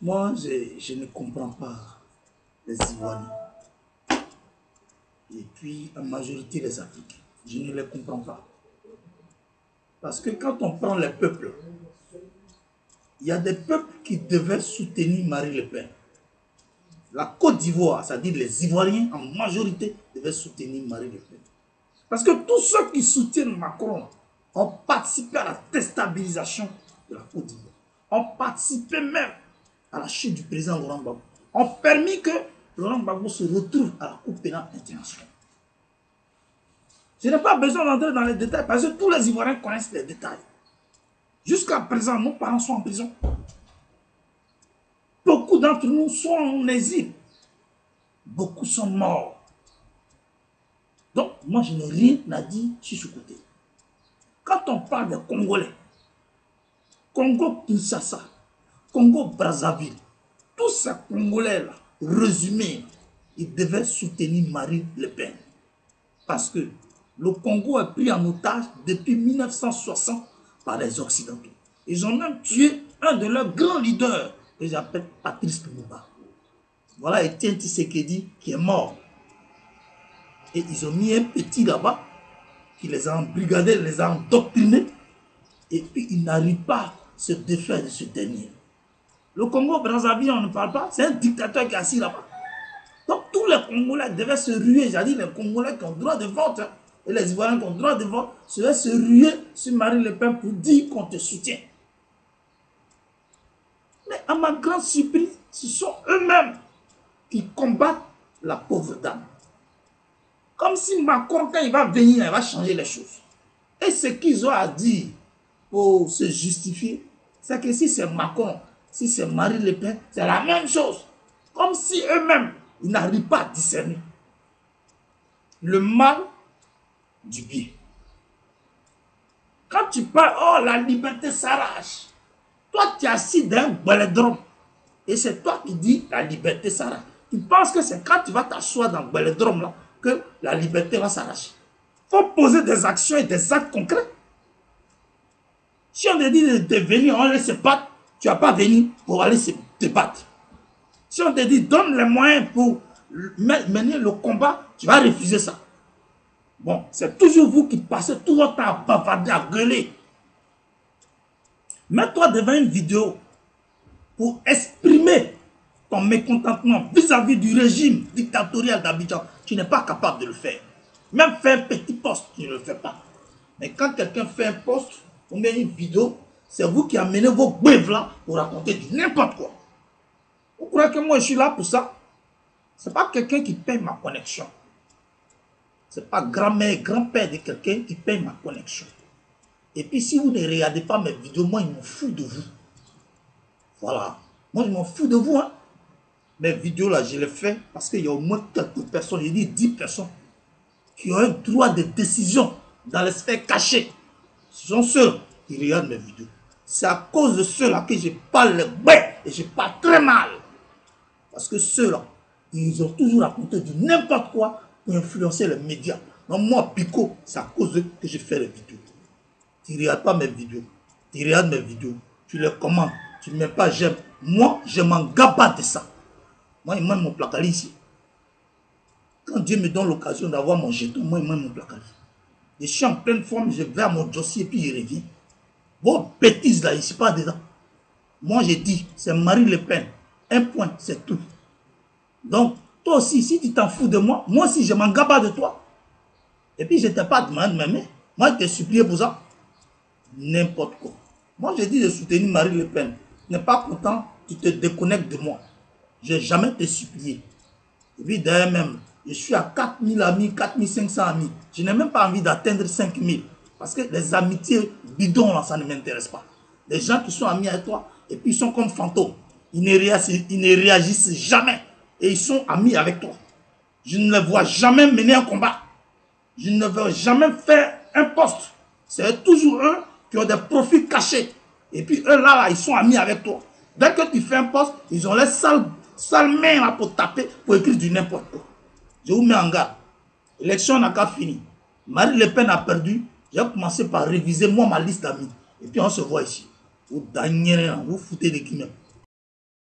Moi, je ne comprends pas les Ivoiriens. Et puis, en majorité, les Africains. Je ne les comprends pas. Parce que quand on prend les peuples, il y a des peuples qui devaient soutenir Marine Le Pen. La Côte d'Ivoire, c'est-à-dire les Ivoiriens, en majorité, devaient soutenir Marine Le Pen. Parce que tous ceux qui soutiennent Macron ont participé à la déstabilisation de la Côte d'Ivoire. Ont participé même à la chute du président Laurent Gbagbo. Ont permis que Laurent Gbagbo se retrouve à la Cour pénale internationale. Je n'ai pas besoin d'entrer dans les détails parce que tous les Ivoiriens connaissent les détails. Jusqu'à présent, nos parents sont en prison. Beaucoup d'entre nous sont en exil. Beaucoup sont morts. Donc, moi, je n'ai rien à dire sur ce côté. Quand on parle des Congolais, Congo-Kinshasa, Congo-Brazzaville, tous ces Congolais-là, résumés, ils devaient soutenir Marine Le Pen. Parce que le Congo est pris en otage depuis 1960 par les Occidentaux. Ils ont même tué un de leurs grands leaders, que j'appelle Patrice Lumumba. Voilà Etienne Tshisekedi qui est mort. Et ils ont mis un petit là-bas qui les a embrigadés, les a endoctrinés. Et puis ils n'arrivent pas à se défaire de ce dernier. Le Congo-Brazzaville, on ne parle pas, c'est un dictateur qui est assis là-bas. Donc tous les Congolais devaient se ruer, c'est-à-dire les Congolais qui ont droit de vote, hein, et les Ivoiriens qui ont droit de vote, devaient se ruer sur Marine Le Pen pour dire qu'on te soutient. Mais à ma grande surprise, ce sont eux-mêmes qui combattent la pauvre dame. Comme si Macron, quand il va venir, il va changer les choses. Et ce qu'ils ont à dire pour se justifier, c'est que si c'est Macron, si c'est Marine Le Pen, c'est la même chose. Comme si eux-mêmes, ils n'arrivent pas à discerner le mal du bien. Quand tu parles, oh, la liberté s'arrache. Toi, tu es assis dans un bolédrome. Et c'est toi qui dis la liberté s'arrache. Tu penses que c'est quand tu vas t'asseoir dans le bolédrome là que la liberté va s'arracher. Il faut poser des actions et des actes concrets. Si on te dit de venir, on aller se battre, tu ne vas pas venir pour aller se battre. Si on te dit donne les moyens pour mener le combat, tu vas refuser ça. Bon, c'est toujours vous qui passez tout votre temps à bavarder, à gueuler. Mets-toi devant une vidéo pour exprimer ton mécontentement vis-à-vis du régime dictatorial d'Abidjan. Tu n'es pas capable de le faire. Même faire un petit post, tu ne le fais pas. Mais quand quelqu'un fait un post, ou met une vidéo, c'est vous qui amenez vos bœufs là pour raconter du n'importe quoi. Vous croyez que moi je suis là pour ça? Ce n'est pas quelqu'un qui paye ma connexion. Ce n'est pas grand-mère, grand-père de quelqu'un qui paye ma connexion. Et puis si vous ne regardez pas mes vidéos, moi je m'en fous de vous. Voilà. Moi je m'en fous de vous. Hein. Mes vidéos là, je les fais parce qu'il y a au moins quelques personnes, j'ai dit 10 personnes, qui ont un droit de décision dans les sphères cachées. Ce sont ceux qui regardent mes vidéos. C'est à cause de ceux-là que je parle le bête et je parle très mal. Parce que ceux-là, ils ont toujours raconté du n'importe quoi pour influencer les médias. Donc moi, Pico, c'est à cause d'eux que je fais les vidéos. Tu ne regardes pas mes vidéos. Tu regardes mes vidéos. Tu les commandes. Tu ne mets pas j'aime. Moi, je m'en gabatte de ça. Moi, il m'a mon placard ici. Quand Dieu me donne l'occasion d'avoir mon jeton, moi, il m'a mon placard. Je suis en pleine forme, je vais à mon dossier et puis je reviens. Vos bêtises là, je ne suis pas dedans. Moi, je dis, c'est Marine Le Pen. Un point, c'est tout. Donc, toi aussi, si tu t'en fous de moi, moi aussi, je m'en gabatte de toi. Et puis, je ne t'ai pas demandé de m'aimer. Moi, je t'ai supplié pour ça. N'importe quoi. Moi, je dis de soutenir Marine Le Pen. N'est pas pourtant, tu te déconnectes de moi. Je n'ai jamais te supplié. Et puis, d'ailleurs même, je suis à 4000 amis, 4500 amis. Je n'ai même pas envie d'atteindre 5000. Parce que les amitiés bidons, là, ça ne m'intéresse pas. Les gens qui sont amis avec toi, et puis ils sont comme fantômes. Ils ne réagissent jamais. Et ils sont amis avec toi. Je ne les vois jamais mener un combat. Je ne veux jamais faire un poste. C'est toujours eux qui ont des profils cachés. Et puis eux là, ils sont amis avec toi. Dès que tu fais un poste, ils ont les sales mains là pour taper, pour écrire du n'importe quoi. Je vous mets en garde. L'élection n'a qu'à finir. Marine Le Pen a perdu. J'ai commencé par réviser moi ma liste d'amis. Et puis on se voit ici. Vous foutez de qui même.